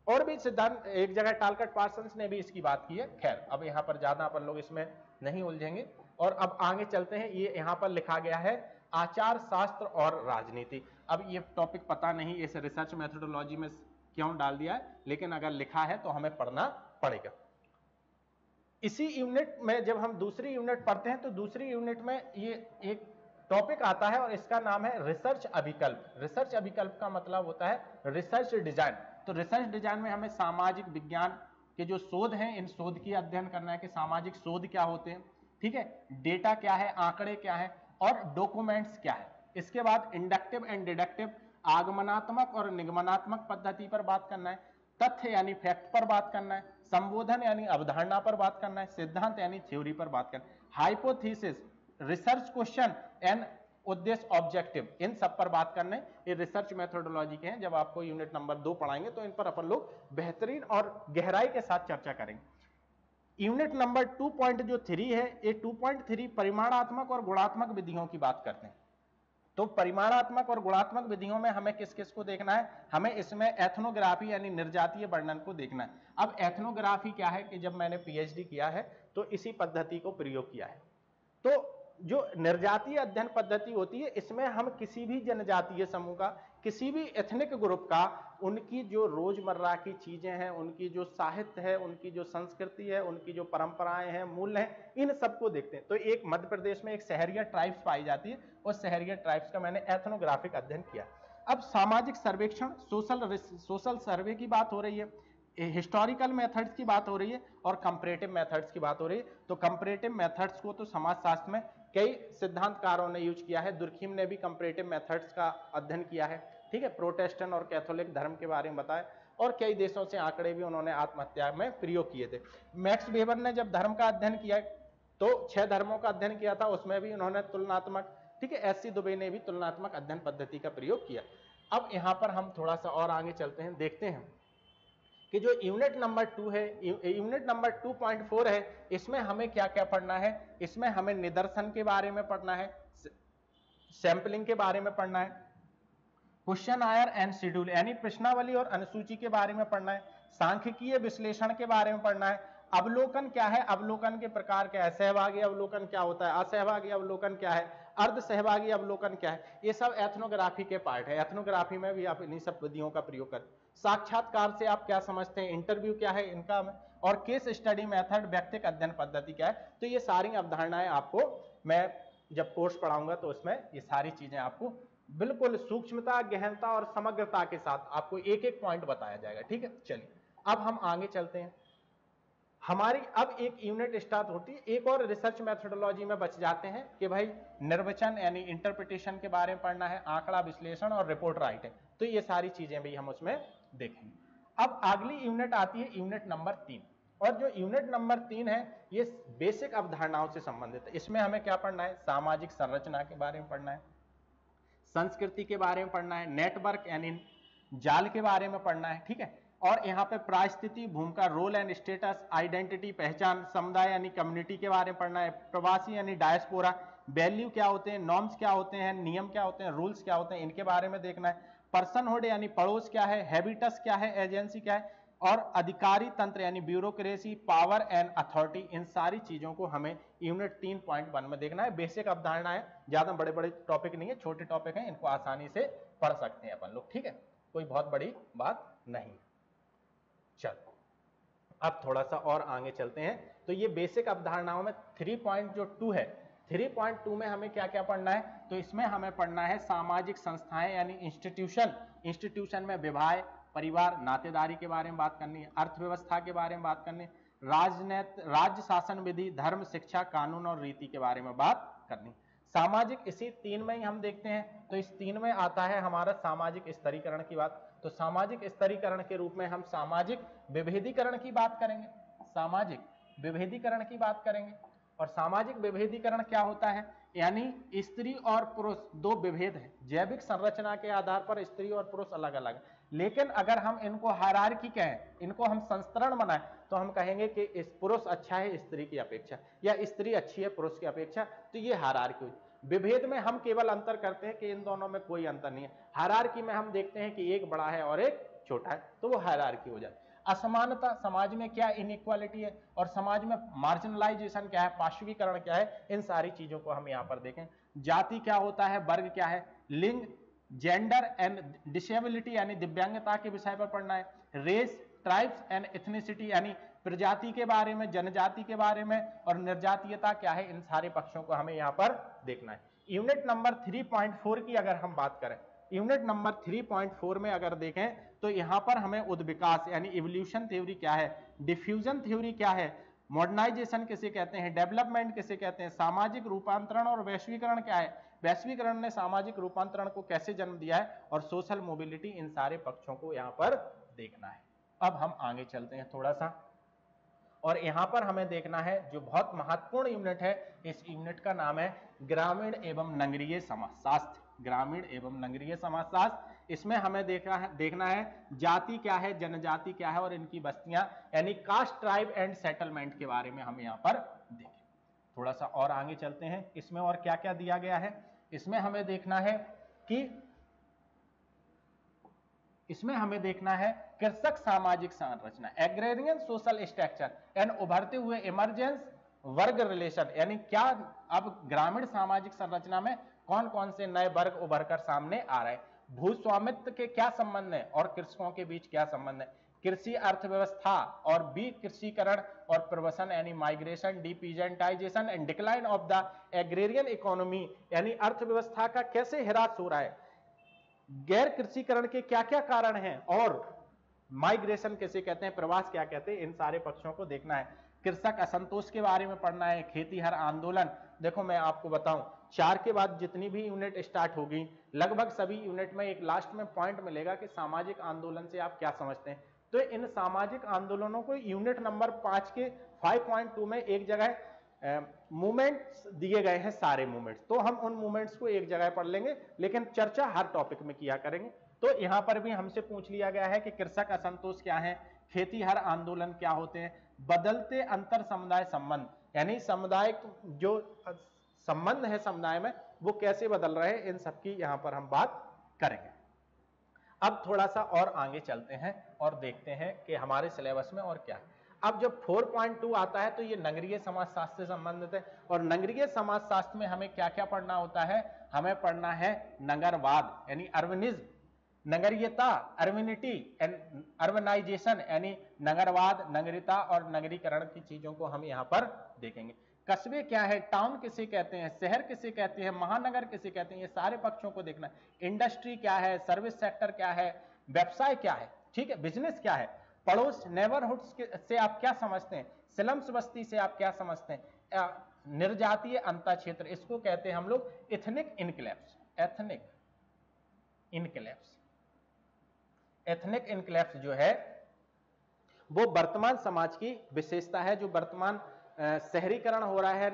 और भी सिद्धांत, एक जगह टालकट पार्सन्स ने भी इसकी बात की है। खैर अब यहां पर ज्यादा अपन लोग इसमें नहीं उलझेंगे और अब आगे चलते हैं। ये यहां पर लिखा गया है आचार शास्त्र और राजनीति। अब ये टॉपिक पता नहीं इस रिसर्च मेथोडोलॉजी में क्यों डाल दिया है, लेकिन अगर लिखा है तो हमें पढ़ना पड़ेगा। इसी यूनिट में जब हम दूसरी यूनिट पढ़ते हैं तो दूसरी यूनिट में ये एक टॉपिक आता है और इसका नाम है रिसर्च अभिकल्प। रिसर्च अभिकल्प का मतलब होता है रिसर्च डिजाइन। तो रिसर्च डिजाइन में हमें सामाजिक विज्ञान के जो शोध हैं, इन शोध की अध्ययन करना है कि सामाजिक शोध क्या होते हैं, ठीक है, डेटा क्या है, आंकड़े क्या है और डॉक्यूमेंट्स क्या है। इसके बाद इंडक्टिव एंड डिडक्टिव, आगमनात्मक और निगमनात्मक पद्धति पर बात करना है, तथ्य यानी फैक्ट पर बात करना है, संबोधन यानी अवधारणा पर बात करना है, सिद्धांत यानी थ्योरी पर बात करना है, हाइपोथेसिस, रिसर्च क्वेश्चन एंड उद्देश्य, ऑब्जेक्टिव, इन सब पर बात करने। ये रिसर्च मेथोडोलॉजी के हैं। जब आपको यूनिट नंबर 2 पढ़ाएंगे तो इन पर अपन लोग बेहतरीन और गहराई के साथ चर्चा करेंगे। यूनिट नंबर 2.3 है, ये 2.3 परिमाणात्मक और गुणात्मक विधियों की बात करते हैं। तो परिमाणात्मक और गुणात्मक विधियों में हमें किस किस को देखना है? हमें इसमें एथनोग्राफी यानी निर्जातीय वर्णन को देखना है। अब एथनोग्राफी क्या है कि जब मैंने पीएचडी किया है तो इसी पद्धति को प्रयोग किया है। तो जो निर्जातीय अध्ययन पद्धति होती है, इसमें हम किसी भी जनजातीय समूह का, किसी भी एथनिक ग्रुप का, उनकी जो रोजमर्रा की चीजें हैं, उनकी जो साहित्य है, उनकी जो संस्कृति है, उनकी जो परंपराएं हैं, मूल्य हैं, इन सबको देखते हैं। तो एक मध्य प्रदेश में एक सहरिया ट्राइब्स पाई जाती है, उस सहरिया ट्राइब्स का मैंने एथनोग्राफिक अध्ययन किया। अब सामाजिक सर्वेक्षण, सोशल सर्वे की बात हो रही है, हिस्टोरिकल मेथड्स की बात हो रही है और कंपैरेटिव मेथड्स की बात हो रही है। तो कंपैरेटिव मेथड्स को तो समाजशास्त्र में कई सिद्धांतकारों ने यूज किया है। दुर्खिम ने भी कंपैरेटिव मेथड्स का अध्ययन किया है, ठीक है, प्रोटेस्टेंट और कैथोलिक धर्म के बारे में बताया और कई देशों से आंकड़े भी उन्होंने आत्महत्या में प्रयोग किए थे। मैक्स वेबर ने जब धर्म का अध्ययन किया तो 6 धर्मों का अध्ययन किया था, उसमें भी उन्होंने तुलनात्मक, ठीक है, एससी दुबे ने भी तुलनात्मक अध्ययन पद्धति का प्रयोग किया। अब यहां पर हम थोड़ा सा और आगे चलते हैं, देखते हैं कि जो यूनिट नंबर 2 है, यूनिट नंबर 2.4 है, इसमें हमें क्या क्या पढ़ना है? इसमें हमें निदर्शन के बारे में पढ़ना है, सैंपलिंग के बारे में पढ़ना है, क्वेश्चन आयर एंड शेड्यूल यानी प्रश्नावली और अनुसूची के बारे में पढ़ना है, सांख्यिकीय विश्लेषण के बारे में पढ़ना है, अवलोकन क्या है, अवलोकन के प्रकार क्या है, सहभागी अवलोकन क्या होता है, असहभागी अवलोकन क्या है, अर्ध सहभागी अवलोकन क्या है, ये सब एथनोग्राफी के पार्ट है। एथनोग्राफी में भी आप इन्हीं सब विधियों का प्रयोग करें। साक्षात्कार से आप क्या समझते हैं, इंटरव्यू क्या है इनका, और केस स्टडी मेथड व्यक्तिगत अध्ययन पद्धति क्या है। तो ये सारी अवधारणाएं आपको मैं जब कोर्स पढ़ाऊंगा तो उसमें ये सारी चीजें आपको बिल्कुल सूक्ष्मता, गहनता और समग्रता के साथ आपको एक एक पॉइंट बताया जाएगा। ठीक है, चलिए अब हम आगे चलते हैं। हमारी अब एक यूनिट स्टार्ट होती है, एक और रिसर्च मेथोडोलॉजी में बच जाते हैं कि भाई निर्वचन यानी इंटरप्रिटेशन के बारे में पढ़ना है, आंकड़ा विश्लेषण और रिपोर्ट राइटिंग। तो ये सारी चीजें भी हम उसमें देखेंगे। अब अगली यूनिट आती है यूनिट नंबर 3, और जो यूनिट नंबर 3 है ये बेसिक अवधारणाओं से संबंधित है। इसमें हमें क्या पढ़ना है, सामाजिक संरचना के बारे में पढ़ना है, संस्कृति के बारे में पढ़ना है, नेटवर्क यानी जाल के बारे में पढ़ना है। ठीक है, और यहाँ पे परिस्थिति, भूमिका, रोल एंड स्टेटस, आइडेंटिटी, पहचान, समुदाय यानी कम्युनिटी के बारे में पढ़ना है, प्रवासी यानी डायस्पोरा, वैल्यू क्या होते हैं, नॉर्म्स क्या होते हैं, नियम क्या होते हैं, रूल्स क्या होते हैं, इनके बारे में देखना है। पर्सनहुड यानी पड़ोस क्या है, हैबिटस क्या है, एजेंसी क्या है, और अधिकारी तंत्र यानी ब्यूरोक्रेसी, पावर एंड अथॉरिटी, इन सारी चीजों को हमें यूनिट 3.1 में देखना है। बेसिक अवधारणा है, ज्यादा बड़े बड़े टॉपिक नहीं है, छोटे टॉपिक हैं, इनको आसानी से पढ़ सकते हैं अपन लोग। ठीक है, कोई बहुत बड़ी बात नहीं। चलो अब थोड़ा सा और आगे चलते हैं। तो ये बेसिक अवधारणाओं में 3.2 है, 3.2 में हमें क्या क्या पढ़ना है, तो इसमें हमें पढ़ना है सामाजिक संस्थाएं यानी इंस्टीट्यूशन, इंस्टीट्यूशन में विवाह, परिवार, नातेदारी के बारे में बात करनी है, अर्थव्यवस्था के बारे में बात करनी है, राज्य शासन विधि, धर्म, शिक्षा, कानून और रीति के बारे में बात करनी। सामाजिक इसी 3 में ही हम देखते हैं। तो इस 3 में आता है हमारा सामाजिक स्तरीकरण की बात। तो सामाजिक स्तरीकरण के रूप में हम सामाजिक विभेदीकरण की बात करेंगे, सामाजिक विभेदीकरण की बात करेंगे। और सामाजिक विभेदीकरण क्या होता है, यानी स्त्री और पुरुष दो विभेद हैं, जैविक संरचना के आधार पर स्त्री और पुरुष अलग अलग, लेकिन अगर हम इनको हायरार्की कहें, इनको हम संस्तरण बनाएं, तो हम कहेंगे कि इस पुरुष अच्छा है स्त्री की अपेक्षा, या स्त्री अच्छी है पुरुष की अपेक्षा। तो ये हायरार्की हुई। विभेद में हम केवल अंतर करते हैं कि इन दोनों में कोई अंतर नहीं है। हायरार्की में हम देखते हैं कि एक बड़ा है और एक छोटा है, तो वो हायरार्की हो जाती है। असमानता, समाज में क्या इनइक्वालिटी है, और समाज में मार्जिनलाइजेशन क्या है, पार्श्वीकरण क्या है, इन सारी चीजों को हम यहाँ पर देखें। जाति क्या होता है, वर्ग क्या है, लिंग, जेंडर एंड डिसेबिलिटी यानी दिव्यांगता के विषय पर पढ़ना है, रेस, ट्राइब्स एंड एथनिसिटी यानी प्रजाति के बारे में, जनजाति के बारे में, और निर्जातीयता क्या है, इन सारे पक्षों को हमें यहाँ पर देखना है। यूनिट नंबर 3.4 की अगर हम बात करें, यूनिट नंबर 3.4 में अगर देखें तो यहाँ पर हमें उद्विकास यानी इवोल्यूशन थ्योरी क्या है, डिफ्यूजन थ्योरी क्या है, मॉडर्नाइजेशन किसे कहते हैं, डेवलपमेंट किसे कहते हैं, सामाजिक रूपांतरण और वैश्वीकरण क्या है, वैश्वीकरण ने सामाजिक रूपांतरण को कैसे जन्म दिया है, और सोशल मोबिलिटी, इन सारे पक्षों को यहाँ पर देखना है। अब हम आगे चलते हैं थोड़ा सा, और यहाँ पर हमें देखना है जो बहुत महत्वपूर्ण यूनिट है, इस यूनिट का नाम है ग्रामीण एवं नगरीय समाजशास्त्र, ग्रामीण एवं नगरीय समाजशास्त्र। इसमें हमें देखना है जाति क्या है, जनजाति क्या है, और इनकी बस्तियां यानी कास्ट, ट्राइब एंड सेटलमेंट के बारे में हम यहाँ पर देखें। थोड़ा सा और आगे चलते हैं, इसमें और क्या क्या दिया गया है। इसमें हमें देखना है कि कृषक सामाजिक संरचना, एग्रेरियन सोशल स्ट्रक्चर एंड उभरते हुए इमरजेंस वर्ग रिलेशन, यानी क्या अब ग्रामीण सामाजिक संरचना में कौन कौन से नए वर्ग उभरकर सामने आ रहे हैं, भूस्वामित्व के क्या संबंध है और कृषकों के बीच क्या संबंध है, कृषि अर्थव्यवस्था और बी कृषिकरण और प्रवसन यानी migration, depeasantization and decline of the agrarian economy, यानी अर्थव्यवस्था का कैसे ह्रास हो रहा है, गैर कृषिकरण के क्या क्या कारण हैं, और माइग्रेशन किसे कहते हैं, प्रवास क्या कहते हैं, इन सारे पक्षों को देखना है। कृषक असंतोष के बारे में पढ़ना है, खेतीहर आंदोलन। देखो मैं आपको बताऊं, 4 के बाद जितनी भी यूनिट स्टार्ट होगी, लगभग सभी यूनिट में एक लास्ट में पॉइंट मिलेगा कि सामाजिक आंदोलन से आप क्या समझते हैं। तो इन सामाजिक आंदोलनों को यूनिट नंबर 5 के 5.2 में एक जगह मूवमेंट्स दिए गए हैं, सारे मूवमेंट्स, तो हम उन मूवमेंट्स को एक जगह पढ़ लेंगे, लेकिन चर्चा हर टॉपिक में किया करेंगे। तो यहां पर भी हमसे पूछ लिया गया है कि कृषक असंतोष क्या है, खेतीहर आंदोलन क्या होते हैं, बदलते अंतर समुदाय संबंध, यानी समुदाय जो संबंध है समुदाय में वो कैसे बदल रहे हैं, इन सबकी यहां पर हम बात करेंगे। अब थोड़ा सा और आगे चलते हैं और देखते हैं कि हमारे सिलेबस में और क्या है। अब जब 4.2 आता है तो ये नगरीय समाजशास्त्र से संबंधित है, और नगरीय समाजशास्त्र में हमें क्या क्या पढ़ना होता है, हमें पढ़ना है नगरवाद यानी अर्बनिज्म, नगरीयता अर्बनिटी एंड अर्बनाइजेशन यानी नगरवाद, नगरीयता और नगरीकरण की चीजों को हम यहाँ पर देखेंगे। कस्बे क्या है, टाउन किसे कहते हैं, शहर किसे कहते हैं, महानगर किसे कहते हैं, ये सारे पक्षों को देखना है। इंडस्ट्री क्या है, सर्विस सेक्टर क्या है, व्यवसाय क्या है, ठीक है, बिजनेस क्या है, पड़ोस नेबरहुड्स से आप क्या समझते हैं, स्लम्स बस्ती से आप क्या समझते हैं, निर्जातीय अंतर क्षेत्र, इसको कहते हैं हम लोग ethnic enclaves. Ethnic enclaves, ethnic enclaves जो है वो वर्तमान समाज की विशेषता है। जो वर्तमान शहरीकरण हो रहा है,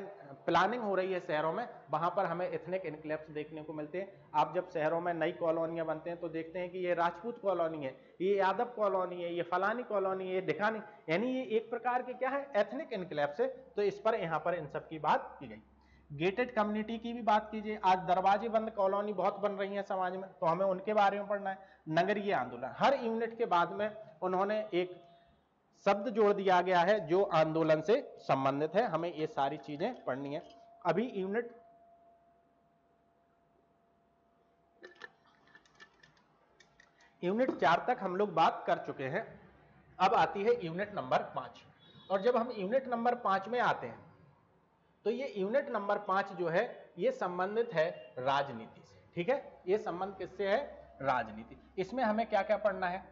प्लानिंग हो रही है शहरों में, वहां पर हमें एथनिक इनक्लेव्स देखने को मिलते हैं। आप जब शहरों में नई कॉलोनियां बनते हैं तो देखते हैं कि ये राजपूत कॉलोनी है, ये यादव कॉलोनी है, ये फलानी कॉलोनी है, ये ढिकानी, यानी ये एक प्रकार के क्या है, एथनिक इनक्लेव्स है। तो इस पर यहाँ पर इन सब की बात की गई। गेटेड कम्युनिटी की भी बात कीजिए, आज दरवाजे बंद कॉलोनी बहुत बन रही है समाज में, तो हमें उनके बारे में पढ़ना है। नगरीय आंदोलन, हर यूनिट के बाद में उन्होंने एक शब्द जोड़ दिया गया है जो आंदोलन से संबंधित है, हमें ये सारी चीजें पढ़नी है। अभी यूनिट 4 तक हम लोग बात कर चुके हैं। अब आती है यूनिट नंबर 5, और जब हम यूनिट नंबर 5 में आते हैं तो ये यूनिट नंबर 5 जो है ये संबंधित है राजनीति से, ठीक है, ये संबंध किससे है, राजनीति। इसमें हमें क्या क्या पढ़ना है,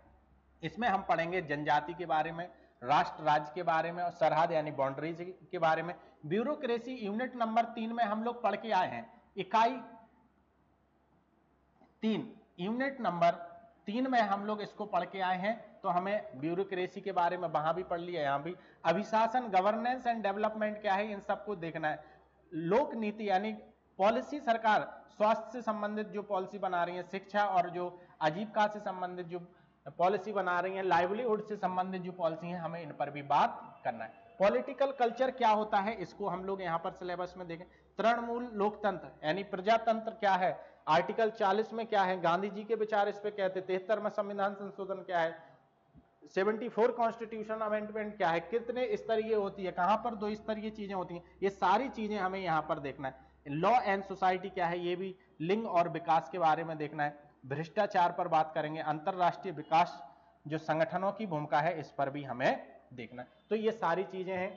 इसमें हम पढ़ेंगे जनजाति के बारे में, राष्ट्र राज्य के बारे में, और सरहद यानी बाउंड्रीज के बारे में। ब्यूरोक्रेसी यूनिट नंबर 3 में हम लोग पढ़ के आए हैं। इकाई 3, यूनिट नंबर 3 में हम लोग इसको पढ़ के आए हैं, तो हमें ब्यूरोक्रेसी के बारे में वहां भी पढ़ लिया, यहां भी। अभिशासन, गवर्नेंस एंड डेवलपमेंट क्या है, इन सबको देखना है। लोक नीति यानी पॉलिसी, सरकार स्वास्थ्य से संबंधित जो पॉलिसी बना रही है, शिक्षा और जो आजीविका से संबंधित जो पॉलिसी बना रही है, लाइवलीहुड से संबंधित जो पॉलिसी है, हमें इन पर भी बात करना है। पॉलिटिकल कल्चर क्या होता है, इसको हम लोग यहाँ पर सिलेबस में देखें। तृणमूल लोकतंत्र यानी प्रजातंत्र क्या है, आर्टिकल 40 में क्या है, गांधी जी के विचार इस पे कहते, 73 में संविधान संशोधन क्या है, 74 कॉन्स्टिट्यूशन अमेंडमेंट क्या है, कितने स्तरीय होती है, कहां पर 2 स्तरीय चीजें होती हैं, ये सारी चीजें हमें यहां पर देखना है। लॉ एंड सोसाइटी क्या है, ये भी लिंग और विकास के बारे में देखना है। भ्रष्टाचार पर बात करेंगे, अंतरराष्ट्रीय विकास जो संगठनों की भूमिका है, इस पर भी हमें देखना है। तो ये सारी चीजें हैं,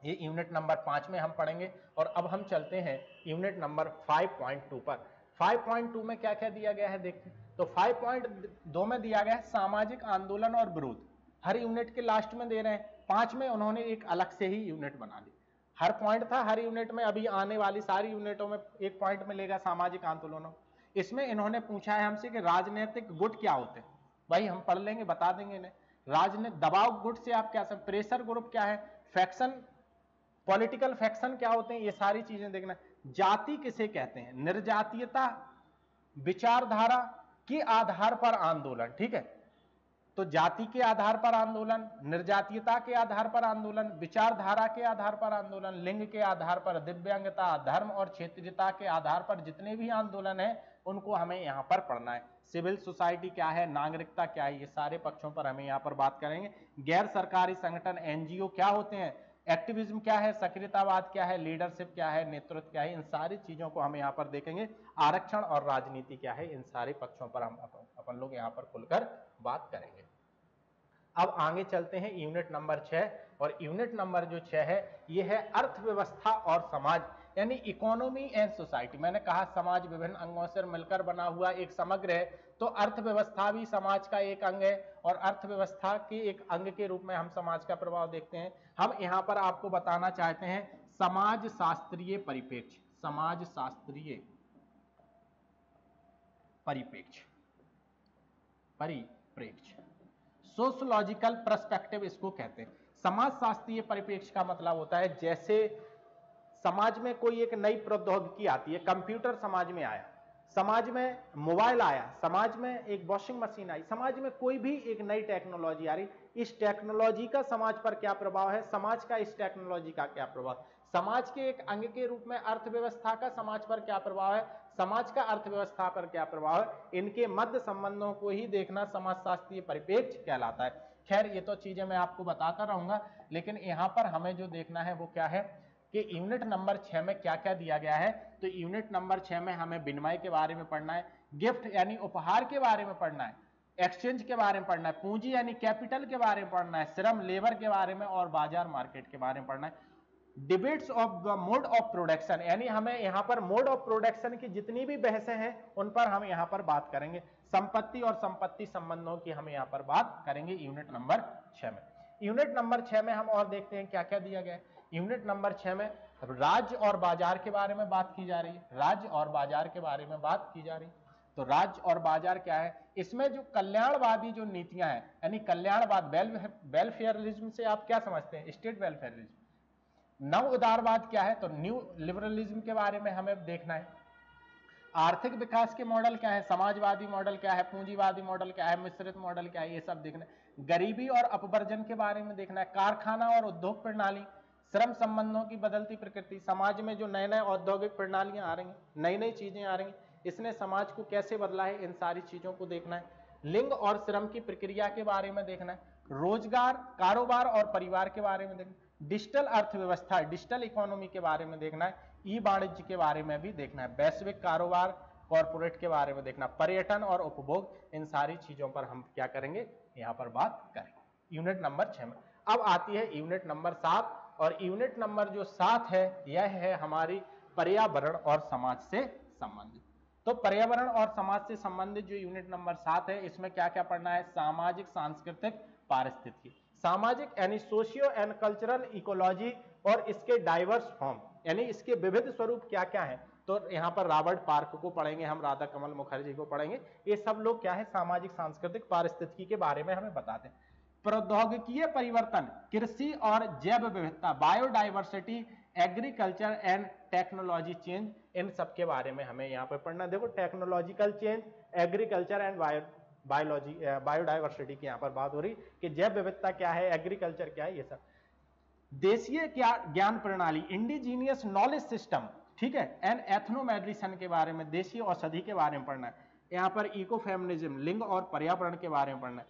ये यूनिट नंबर 5 में हम पढ़ेंगे। और अब हम चलते हैं यूनिट नंबर 5.2 पर। 5.2 में क्या क्या दिया गया है देखते हैं। तो 5.2 में दिया गया है सामाजिक आंदोलन और विरोध, हर यूनिट के लास्ट में दे रहे हैं। 5 में उन्होंने एक अलग से ही यूनिट बना दी, हर पॉइंट था हर यूनिट में, अभी आने वाली सारी यूनिटों में एक पॉइंट मिलेगा सामाजिक आंदोलनों। इसमें इन्होंने पूछा है हमसे कि राजनीतिक गुट क्या होते हैं, भाई हम पढ़ लेंगे, बता देंगे इन्हें। राजनीतिक दबाव गुट से आप क्या सब, प्रेशर ग्रुप क्या है, फैक्शन, पॉलिटिकल फैक्शन क्या होते हैं, ये सारी चीजें देखना। जाति किसे कहते हैं, निर्जातीयता विचारधारा के आधार पर आंदोलन, ठीक है। तो जाति के आधार पर आंदोलन, निर्जातीयता के आधार पर आंदोलन, विचारधारा के आधार पर आंदोलन, लिंग के आधार पर, दिव्यांगता, धर्म और क्षेत्रीयता के आधार पर जितने भी आंदोलन है उनको हमें यहाँ पर पढ़ना है। सिविल सोसाइटी क्या है, नागरिकता क्या है, ये सारे पक्षों पर हमें यहाँ पर बात करेंगे। गैर सरकारी संगठन एनजीओ क्या होते हैं, एक्टिविज्म क्या है, सक्रियतावाद क्या है, लीडरशिप क्या है, नेतृत्व क्या है, इन सारी चीजों को हम यहाँ पर देखेंगे। आरक्षण और राजनीति क्या है, इन सारे पक्षों पर हम अपन लोग यहाँ पर खुलकर बात करेंगे। अब आगे चलते हैं यूनिट नंबर 6, और यूनिट नंबर जो 6 है ये है अर्थव्यवस्था और समाज यानी इकोनॉमी एंड सोसाइटी। मैंने कहा समाज विभिन्न अंगों से मिलकर बना हुआ एक समग्र है, तो अर्थव्यवस्था भी समाज का एक अंग है, और अर्थव्यवस्था के एक अंग के रूप में हम समाज का प्रभाव देखते हैं। हम यहाँ पर आपको बताना चाहते हैं समाज शास्त्रीय परिप्रेक्ष्य, समाज शास्त्रीय परिप्रेक्ष्य, सोशलॉजिकल पर्सपेक्टिव इसको कहते हैं। समाज शास्त्रीय परिप्रेक्ष्य का मतलब होता है जैसे समाज में कोई एक नई प्रौद्योगिकी आती है, कंप्यूटर समाज में आया, समाज में मोबाइल आया, समाज में एक वॉशिंग मशीन आई, समाज में कोई भी एक नई टेक्नोलॉजी आ रही, इस टेक्नोलॉजी का समाज पर क्या प्रभाव है, समाज का इस टेक्नोलॉजी का क्या प्रभाव, समाज के एक अंग के रूप में अर्थव्यवस्था का समाज पर क्या प्रभाव है, समाज का अर्थव्यवस्था पर क्या प्रभाव है, इनके मध्य संबंधों को ही देखना समाजशास्त्रीय परिप्रेक्ष्य कहलाता है। खैर ये तो चीजें मैं आपको बताता रहूंगा, लेकिन यहाँ पर हमें जो देखना है वो क्या है कि यूनिट नंबर 6 में क्या क्या दिया गया है। तो यूनिट नंबर 6 में हमें विनिमय के बारे में पढ़ना है, गिफ्ट यानी उपहार के बारे में पढ़ना है, एक्सचेंज के बारे में पढ़ना है, पूंजी यानी कैपिटल के बारे में पढ़ना है, श्रम लेबर के बारे में और बाजार मार्केट के बारे में पढ़ना है। Debates of the mode of production यानी हमें यहाँ पर मोड ऑफ प्रोडक्शन की जितनी भी बहसें हैं उन पर हम यहाँ पर बात करेंगे। संपत्ति और संपत्ति संबंधों की हम यहाँ पर बात करेंगे यूनिट नंबर 6 में। यूनिट नंबर 6 में हम और देखते हैं क्या क्या दिया गया है। यूनिट नंबर 6 में राज्य और बाजार के बारे में बात की जा रही है, राज्य और बाजार के बारे में बात की जा रही है। तो राज्य और बाजार क्या है, इसमें जो कल्याणवादी जो नीतियां हैं यानी कल्याणवाद, वेलफेयरिज्म से आप क्या समझते हैं, स्टेट वेलफेयरिज्म। नव उदारवाद क्या है, तो न्यू लिबरलिज्म के बारे में हमें देखना है। आर्थिक विकास के मॉडल क्या है, समाजवादी मॉडल क्या है, पूंजीवादी मॉडल क्या है, मिश्रित मॉडल क्या है, ये सब देखना है। गरीबी और अपवर्जन के बारे में देखना है। कारखाना और उद्योग प्रणाली, श्रम संबंधों की बदलती प्रकृति, समाज में जो नए नए औद्योगिक प्रणालियां आ रही हैं, नई नई चीजें आ रही हैं, इसने समाज को कैसे बदला है, इन सारी चीजों को देखना है। लिंग और श्रम की प्रक्रिया के बारे में देखना है। रोजगार, कारोबार और परिवार के बारे में देखना है। डिजिटल अर्थव्यवस्था, डिजिटल इकोनॉमी के बारे में देखना है। ई वाणिज्य के बारे में भी देखना है। वैश्विक कारोबार, कॉर्पोरेट के बारे में देखना, पर्यटन और उपभोग, इन सारी चीजों पर हम क्या करेंगे, यहाँ पर बात करेंगे यूनिट नंबर 6 में। अब आती है यूनिट नंबर 7, और यूनिट नंबर जो 7 है यह है हमारी पर्यावरण और समाज से संबंधित। तो पर्यावरण और समाज से संबंधित जो यूनिट नंबर 7 है, इसमें क्या क्या पढ़ना है, सामाजिक, सांस्कृतिक, पारिस्थितिकी। सामाजिक यानी सोशियो एंड कल्चरल इकोलॉजी और इसके डाइवर्स फॉर्म यानी इसके विविध स्वरूप क्या क्या है। तो यहाँ पर रॉबर्ट पार्क को पढ़ेंगे हम, राधा कमल मुखर्जी को पढ़ेंगे, ये सब लोग क्या है सामाजिक, सांस्कृतिक, पारिस्थितिकी के बारे में हमें बताते हैं। प्रौद्योगिकीय परिवर्तन, कृषि और जैव विविधता, biodiversity, agriculture and technology change, इन सब के बारे में हमें यहाँ पर पढ़ना। देखो technological change, agriculture and biology, biodiversity की यहाँ पर बात हो रही कि जैव विविधता क्या है, एग्रीकल्चर क्या है, ये सब। देशीय ज्ञान प्रणाली, इंडिजीनियस नॉलेज सिस्टम, ठीक है, एंड एथनोमेडिसन के बारे में, देशीय औषधि के बारे में पढ़ना है। यहाँ पर इको फेमिनिज्म, लिंग और पर्यावरण के बारे में पढ़ना है।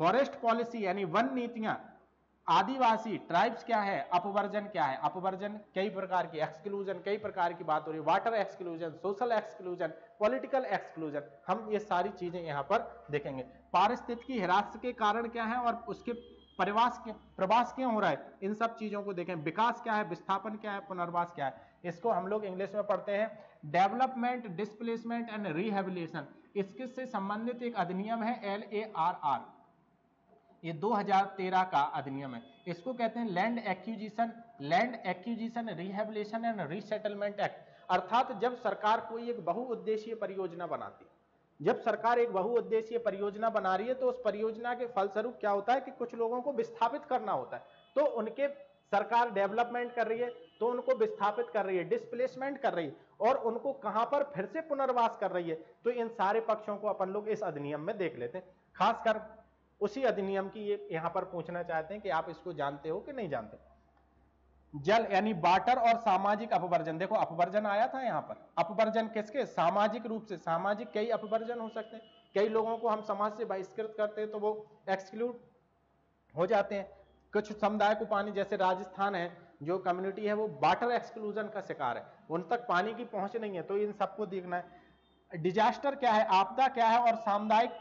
फॉरेस्ट पॉलिसी यानी वन नीतियां, आदिवासी ट्राइब्स क्या है, अपवर्जन क्या है, अपवर्जन कई प्रकार की, एक्सक्लूजन कई प्रकार की बात हो रही है, water exclusion, social exclusion, political exclusion, हम ये सारी चीजें यहाँ पर देखेंगे। पारिस्थितिकी ह्रास के कारण क्या है और उसके प्रवास क्यों हो रहा है, इन सब चीजों को देखें। विकास क्या है, विस्थापन क्या है, पुनर्वास क्या है, इसको हम लोग इंग्लिश में पढ़ते हैं डेवलपमेंट, डिस्प्लेसमेंट एंड रिहेबिलिटेशन। इसके से संबंधित एक अधिनियम है LARR, ये 2013 का अधिनियम है। इसको कहते हैं land acquisition rehabilitation and resettlement act. अर्थात जब सरकार कोई एक बहुउद्देशीय परियोजना बनाती है, जब सरकार एक बहुउद्देशीय परियोजना बना रही है तो उस परियोजना के फलस्वरूप क्या होता है कि कुछ लोगों को विस्थापित करना होता है, तो उनके सरकार डेवलपमेंट कर रही है तो उनको विस्थापित कर रही है, डिस्प्लेसमेंट कर रही है, और उनको कहां पर फिर से पुनर्वास कर रही है। तो इन सारे पक्षों को अपन लोग इस अधिनियम में देख लेते हैं। खासकर उसी अधिनियम की ये यहां पर पूछना चाहते हैं कि आप इसको जानते हो कि नहीं जानते। जल यानी वाटर और सामाजिक अपवर्जन, देखो अपवर्जन आया था यहां पर, अपवर्जन किसके, सामाजिक रूप से, सामाजिक कई अपवर्जन हो सकते हैं, कई लोगों को हम समाज से बहिष्कृत करते हैं तो वो एक्सक्लूड हो जाते हैं। कुछ समुदाय को पानी, जैसे राजस्थान है जो कम्युनिटी है वो वाटर एक्सक्लूजन का शिकार है, उन तक पानी की पहुंच नहीं है, तो इन सबको देखना है। डिजास्टर क्या है, आपदा क्या है, और सामुदायिक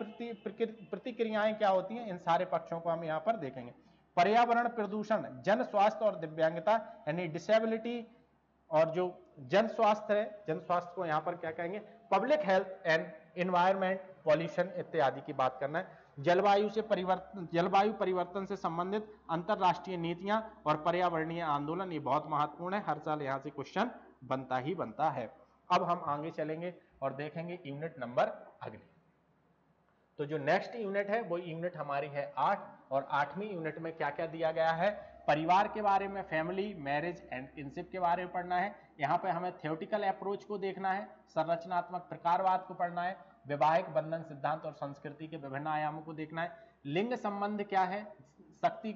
प्रतिक्रियाएं क्या होती हैं, इन सारे पक्षों को हम यहाँ पर देखेंगे। पर्यावरण प्रदूषण, जन स्वास्थ्य और दिव्यांगता यानी डिसेबिलिटी, और जो जन स्वास्थ्य है, जन स्वास्थ्य को यहाँ पर क्या कहेंगे, public health and environment, pollution इत्यादि की बात करना है। जलवायु परिवर्तन से संबंधित अंतरराष्ट्रीय नीतियां और पर्यावरणीय आंदोलन, ये बहुत महत्वपूर्ण है, हर साल यहाँ से क्वेश्चन बनता ही बनता है। अब हम आगे चलेंगे और देखेंगे यूनिट नंबर अगली। तो जो नेक्स्ट यूनिट है वो यूनिट हमारी है 8, और 8वीं यूनिट में क्या क्या दिया गया है, परिवार के बारे में, फैमिली, मैरिज एंड किनशिप के बारे में पढ़ना है। यहाँ पे हमें थ्योरेटिकल अप्रोच को देखना है, संरचनात्मक प्रकारवाद को पढ़ना है, वैवाहिक बंधन सिद्धांत और संस्कृति के विभिन्न आयामों को देखना है। लिंग संबंध क्या है, शक्ति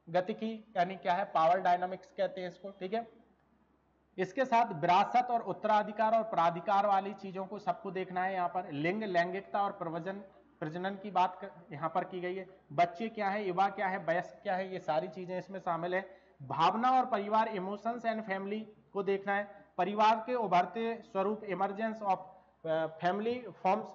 गतिकी यानी क्या है, पावर डायनामिक्स कहते हैं इसको, ठीक है। इसके साथ विरासत और उत्तराधिकार और प्राधिकार वाली चीजों को सबको देखना है। यहाँ पर लिंग, लैंगिकता और प्रवचन प्रजनन की बात यहाँ पर की गई है। बच्चे क्या है, युवा क्या है, वयस्क क्या है, ये सारी चीजें इसमें शामिल है। भावना और परिवार, इमोशंस एंड फैमिली को देखना है। परिवार के उभरते स्वरूप, इमरजेंस ऑफ फैमिली फॉर्म्स,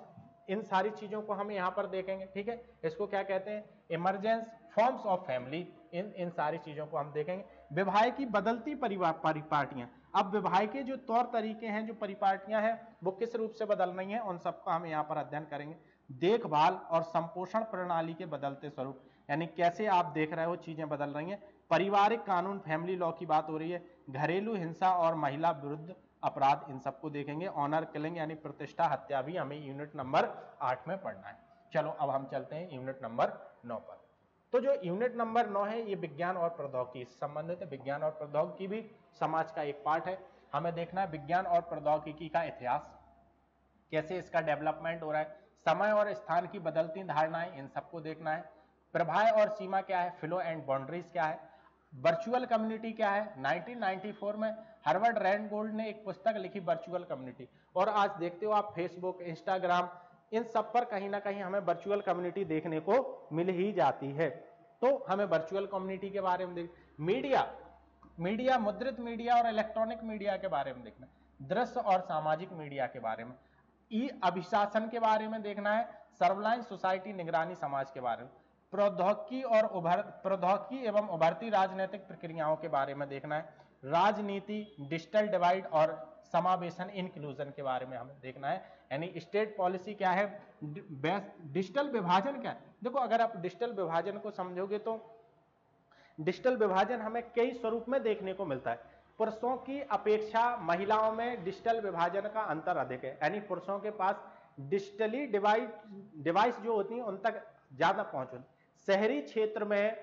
इन सारी चीजों को हम यहाँ पर देखेंगे। ठीक है, इसको क्या कहते हैं, इमरजेंस फॉर्म्स ऑफ फैमिली, इन सारी चीजों को हम देखेंगे। विवाह की बदलती परिवार परिपाटियां, अब विवाह के जो तौर तरीके हैं, जो परिपाटियां हैं, वो किस रूप से बदल रही हैं, उन सबका हम यहाँ पर अध्ययन करेंगे। देखभाल और संपोषण प्रणाली के बदलते स्वरूप, यानी कैसे आप देख रहे हो चीजें बदल रही हैं। पारिवारिक कानून, फैमिली लॉ की बात हो रही है। घरेलू हिंसा और महिला विरुद्ध अपराध, इन सबको देखेंगे। ऑनर किलिंग यानी प्रतिष्ठा हत्या भी हमें यूनिट नंबर 8 में पढ़ना है। चलो अब हम चलते हैं यूनिट नंबर 9 पर। तो जो यूनिट नंबर 9 है, ये विज्ञान और प्रौद्योगिकी से संबंधित है। विज्ञान और प्रौद्योगिकी भी समाज का एक पार्ट है। हमें देखना है विज्ञान और प्रौद्योगिकी का इतिहास, कैसे इसका डेवलपमेंट हो रहा है। समय और स्थान की बदलती धारणाएं, इन सबको देखना है। प्रभाव और सीमा क्या है, फ्लो एंड बाउंड्रीज क्या है। वर्चुअल कम्युनिटी क्या है। 1994 में हार्वर्ड रैंडगोल्ड ने एक पुस्तक लिखी वर्चुअल कम्युनिटी, और आज देखते हो आप फेसबुक, इंस्टाग्राम, इन सब पर कहीं ना कहीं हमें वर्चुअल कम्युनिटी देखने को मिल ही जाती है। तो हमें वर्चुअल कम्युनिटी के बारे में मीडिया, मुद्रित मीडिया और इलेक्ट्रॉनिक मीडिया के बारे में देखना है। दृश्य और सामाजिक मीडिया के बारे में, ई अभिशासन के बारे में देखना है। सर्वलाइंस सोसाइटी, निगरानी समाज के बारे में। प्रौद्योगिकी एवं उभरती राजनीतिक प्रक्रियाओं के बारे में देखना है। राजनीति, डिजिटल डिवाइड और समावेशन, इंक्लूजन के बारे में हमें देखना है। यानी स्टेट पॉलिसी क्या है, डिजिटल विभाजन क्या है। देखो, अगर आप डिजिटल विभाजन को समझोगे तो डिजिटल विभाजन हमें कई स्वरूप में देखने को मिलता है। पुरुषों की अपेक्षा महिलाओं में डिजिटल विभाजन का अंतर अधिक है, यानी पुरुषों के पास डिजिटली डिवाइस जो होती है उन तक ज्यादा पहुंच होती। शहरी क्षेत्र में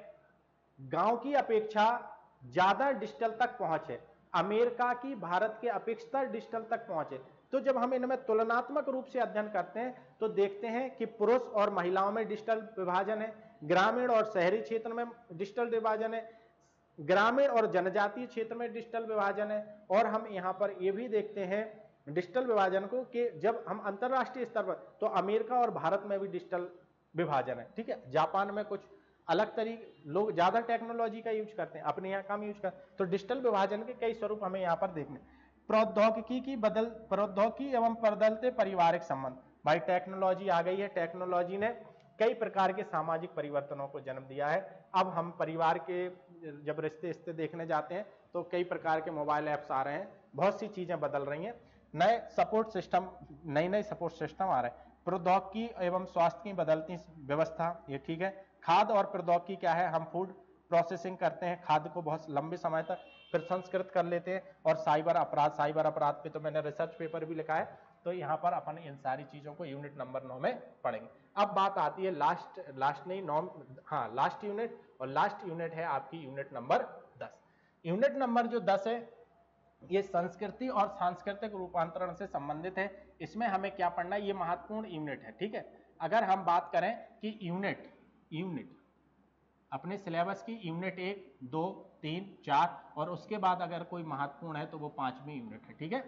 गांव की अपेक्षा ज्यादा डिजिटल तक पहुंच है। अमेरिका की भारत के अपेक्षा डिजिटल तक पहुंचे। तो जब हम इनमें तुलनात्मक रूप से अध्ययन करते हैं तो देखते हैं कि पुरुष और महिलाओं में डिजिटल विभाजन है, ग्रामीण और शहरी क्षेत्र में डिजिटल विभाजन है, ग्रामीण और जनजातीय क्षेत्र में डिजिटल विभाजन है। और हम यहाँ पर यह भी देखते हैं डिजिटल विभाजन को कि जब हम अंतरराष्ट्रीय स्तर पर, तो अमेरिका और भारत में भी डिजिटल विभाजन है। ठीक है, जापान में कुछ अलग तरीके, लोग ज्यादा टेक्नोलॉजी का यूज करते हैं, अपने यहाँ कम यूज करते हैं। तो डिजिटल विभाजन के कई स्वरूप हमें यहाँ पर देखने। प्रौद्योगिकी एवं बदलते पारिवारिक संबंध, भाई टेक्नोलॉजी आ गई है, टेक्नोलॉजी ने कई प्रकार के सामाजिक परिवर्तनों को जन्म दिया है। अब हम परिवार के जब रिश्ते देखने जाते हैं तो कई प्रकार के मोबाइल ऐप्स आ रहे हैं, बहुत सी चीजें बदल रही हैं, नए सपोर्ट सिस्टम, नई सपोर्ट सिस्टम आ रहे हैं। प्रौद्योगिकी एवं स्वास्थ्य की बदलती व्यवस्था, ये ठीक है। खाद्य और प्रौद्योगिकी क्या है, हम फूड प्रोसेसिंग करते हैं, खाद्य को बहुत लंबे समय तक प्रसंस्कृत कर लेते हैं। और साइबर अपराध पे तो मैंने रिसर्च पेपर भी लिखा है, तो यहाँ पर अपन इन सारी चीजों को यूनिट नंबर 9 में पढ़ेंगे। अब बात आती है लास्ट यूनिट, और लास्ट यूनिट है आपकी यूनिट नंबर 10। यूनिट नंबर जो 10 है, ये संस्कृति और सांस्कृतिक रूपांतरण से संबंधित है। इसमें हमें क्या पढ़ना है, ये महत्वपूर्ण यूनिट है। ठीक है, अगर हम बात करें कि यूनिट अपने सिलेबस की यूनिट 1, 2, 3, 4 और उसके बाद अगर कोई महत्वपूर्ण है तो वो 5वीं यूनिट है। ठीक है,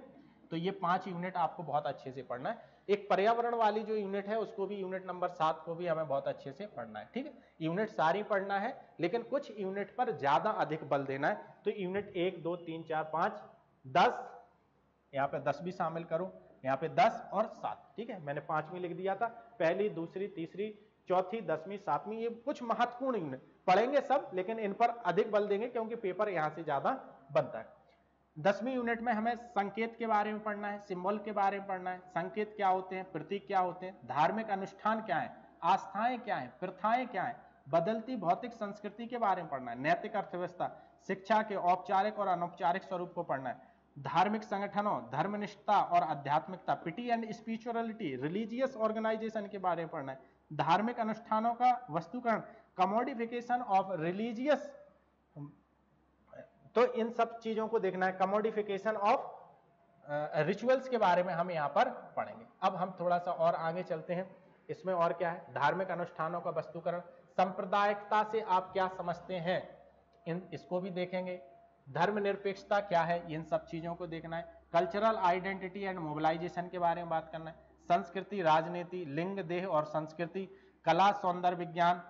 तो ये 5 यूनिट आपको बहुत अच्छे से पढ़ना है। एक पर्यावरण वाली जो यूनिट है उसको भी, यूनिट नंबर 7 को भी हमें बहुत अच्छे से पढ़ना है। ठीक है, यूनिट सारी पढ़ना है, लेकिन कुछ यूनिट पर ज्यादा अधिक बल देना है। तो यूनिट 1, 2, 3, 4, 5, 10, यहाँ पे 10 भी शामिल करो, यहाँ पे 10 और 7। ठीक है, मैंने 5वीं लिख दिया था, पहली, दूसरी, तीसरी, चौथी, 10वीं, 7वीं, ये कुछ महत्वपूर्ण यूनिट पढ़ेंगे सब, लेकिन इन पर अधिक बल देंगे क्योंकि पेपर यहां से ज्यादा बनता है। 10वीं यूनिट में हमें संकेत के बारे में पढ़ना है, सिंबल के बारे में पढ़ना है। संकेत क्या होते हैं, प्रतीक क्या होते हैं, धार्मिक अनुष्ठान क्या है, आस्थाएं क्या है, प्रथाएं क्या है, बदलती भौतिक संस्कृति के बारे में पढ़ना है। नैतिक अर्थव्यवस्था, शिक्षा के औपचारिक और अनौपचारिक स्वरूप को पढ़ना है। धार्मिक संगठनों, धर्मनिष्ठता और आध्यात्मिकता, piety and spirituality, religious organization के बारे में पढ़ना है। धार्मिक अनुष्ठानों का वस्तुकरण, कमोडिफिकेशन ऑफ रिलीजियस, तो इन सब चीजों को देखना है। कमोडिफिकेशन ऑफ रिचुअल्स के बारे में हम यहाँ पर पढ़ेंगे। अब हम थोड़ा सा और आगे चलते हैं, इसमें और क्या है, धार्मिक अनुष्ठानों का वस्तुकरण, सांप्रदायिकता से आप क्या समझते हैं, इसको भी देखेंगे। धर्मनिरपेक्षता क्या है, इन सब चीजों को देखना है। कल्चरल आइडेंटिटी एंड मोबिलाइजेशन के बारे में बात करना है। संस्कृति, राजनीति, लिंग, देह और संस्कृति, कला, सौंदर्य विज्ञान,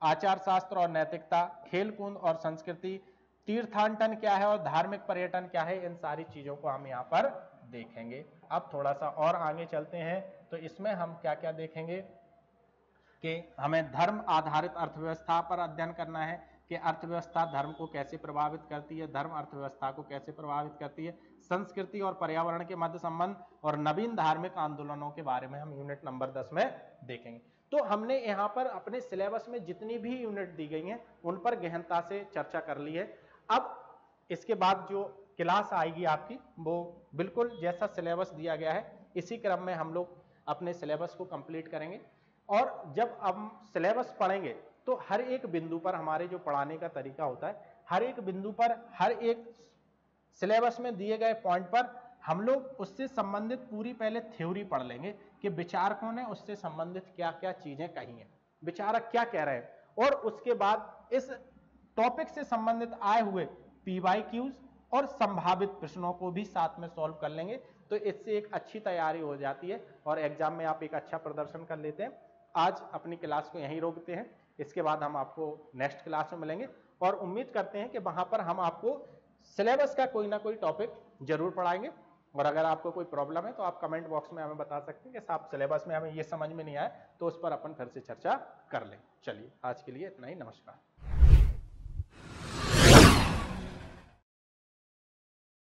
आचार शास्त्र और नैतिकता, खेल कूद और संस्कृति, तीर्थाटन क्या है और धार्मिक पर्यटन क्या है, इन सारी चीजों को हम यहाँ पर देखेंगे। अब थोड़ा सा और आगे चलते हैं तो इसमें हम क्या क्या देखेंगे कि हमें धर्म आधारित अर्थव्यवस्था पर अध्ययन करना है कि अर्थव्यवस्था धर्म को कैसे प्रभावित करती है, धर्म अर्थव्यवस्था को कैसे प्रभावित करती है, संस्कृति और पर्यावरण के मध्य संबंध और नवीन धार्मिक आंदोलनों के बारे में हम यूनिट नंबर 10 में देखेंगे। तो हमने यहाँ पर अपने सिलेबस में जितनी भी यूनिट दी गई हैं उन पर गहनता से चर्चा कर ली है। अब इसके बाद जो क्लास आएगी आपकी वो बिल्कुल जैसा सिलेबस दिया गया है इसी क्रम में हम लोग अपने सिलेबस को कंप्लीट करेंगे। और जब हम सिलेबस पढ़ेंगे तो हर एक बिंदु पर हमारे जो पढ़ाने का तरीका होता है, हर एक बिंदु पर हर एक सिलेबस में दिए गए पॉइंट पर हम लोग उससे संबंधित पूरी पहले थ्योरी पढ़ लेंगे कि विचारकों ने उससे संबंधित क्या क्या चीजें कही हैं, विचारक क्या कह रहे हैं, और उसके बाद इस टॉपिक से संबंधित आए हुए पीवाईक्यूज और संभावित प्रश्नों को भी साथ में सॉल्व कर लेंगे। तो इससे एक अच्छी तैयारी हो जाती है और एग्जाम में आप एक अच्छा प्रदर्शन कर लेते हैं। आज अपनी क्लास को यहीं रोकते हैं, इसके बाद हम आपको नेक्स्ट क्लास में मिलेंगे और उम्मीद करते हैं कि वहां पर हम आपको सिलेबस का कोई ना कोई टॉपिक जरूर पढ़ाएंगे। और अगर आपको कोई प्रॉब्लम है तो आप कमेंट बॉक्स में हमें बता सकते हैं कि साहब सिलेबस में हमें ये समझ में नहीं आया, तो उस पर अपन फिर से चर्चा कर लें। चलिए आज के लिए इतना ही, नमस्कार।